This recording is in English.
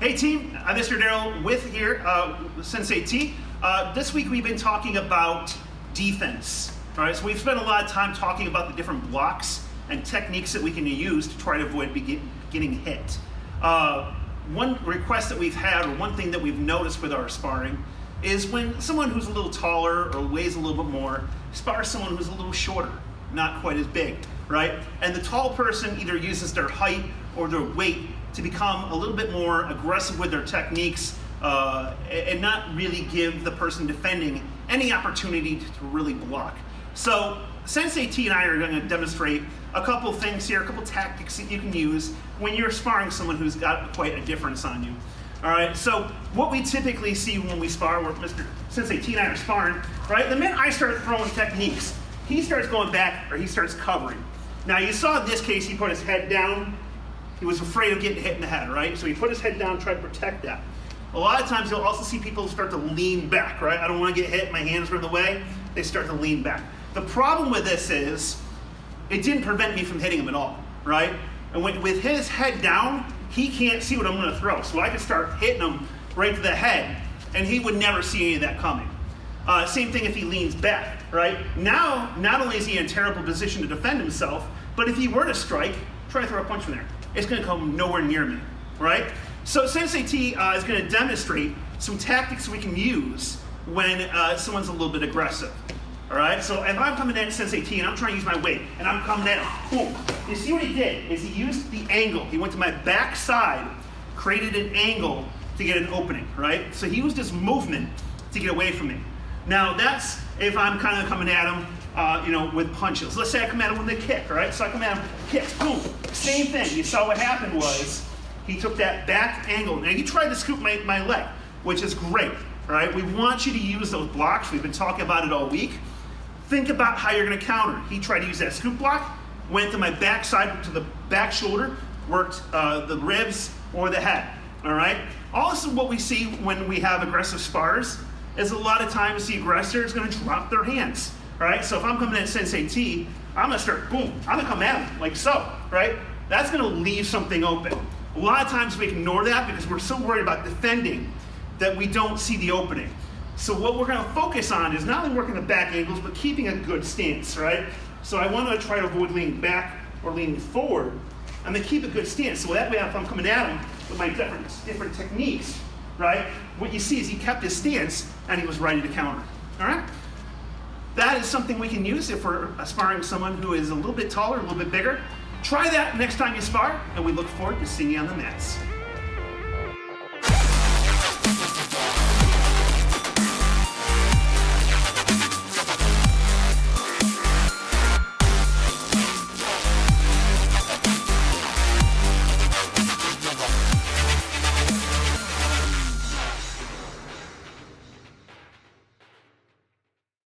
Hey team, Mr. Darryl with here, Sensei T. This week we've been talking about defense. All right, so we've spent a lot of time talking about the different blocks and techniques that we can use to try to avoid getting hit. One request that we've had, or one thing that we've noticed with our sparring, is when someone who's a little taller or weighs a little bit more spars someone who's a little shorter, not quite as big, right? And the tall person either uses their height or their weight to become a little bit more aggressive with their techniques and not really give the person defending any opportunity to really block. So Sensei T and I are going to demonstrate a couple things here, a couple tactics that you can use when you're sparring someone who's got quite a difference on you. All right, so what we typically see when we spar, where Mr. Sensei T and I are sparring, right? The minute I start throwing techniques, he starts going back or he starts covering. Now you saw in this case, he put his head down. He was afraid of getting hit in the head, right? So he put his head down, tried to protect that. A lot of times you'll also see people start to lean back, right? I don't want to get hit, my hands are in the way. They start to lean back. The problem with this is, it didn't prevent me from hitting him at all, right? And with his head down, he can't see what I'm going to throw. So I could start hitting him right to the head, and he would never see any of that coming. Same thing if he leans back, right? Now, not only is he in a terrible position to defend himself, but if he were to strike, try to throw a punch from there. It's going to come nowhere near me, right? So Sensei T is going to demonstrate some tactics we can use when someone's a little bit aggressive. All right, so if I'm coming at Sensei T and I'm trying to use my weight and I'm coming at him, boom. You see what he did is he used the angle. He went to my back side, created an angle to get an opening, right? So he used his movement to get away from me. Now that's if I'm kind of coming at him, with punches. Let's say I come at him with a kick, all right? So I come at him, kick, boom. Same thing. You saw what happened was he took that back angle. Now he tried to scoop my leg, which is great, all right? We want you to use those blocks. We've been talking about it all week. Think about how you're going to counter. He tried to use that scoop block, went to my back side, to the back shoulder, worked the ribs or the head, all right? All this is what we see when we have aggressive spars, is a lot of times the aggressor is going to drop their hands, all right? So if I'm coming at Sensei T, I'm going to start, boom, I'm going to come at him like so, right? That's going to leave something open. A lot of times we ignore that because we're so worried about defending that we don't see the opening. So what we're going to focus on is not only working the back angles, but keeping a good stance, right? So I want to try to avoid leaning back or leaning forward. I'm going to keep a good stance. So that way, if I'm coming at him with my different techniques, right? What you see is he kept his stance and he was ready to counter, all right? That is something we can use if we're sparring someone who is a little bit taller, a little bit bigger. Try that next time you spar, and we look forward to seeing you on the mats.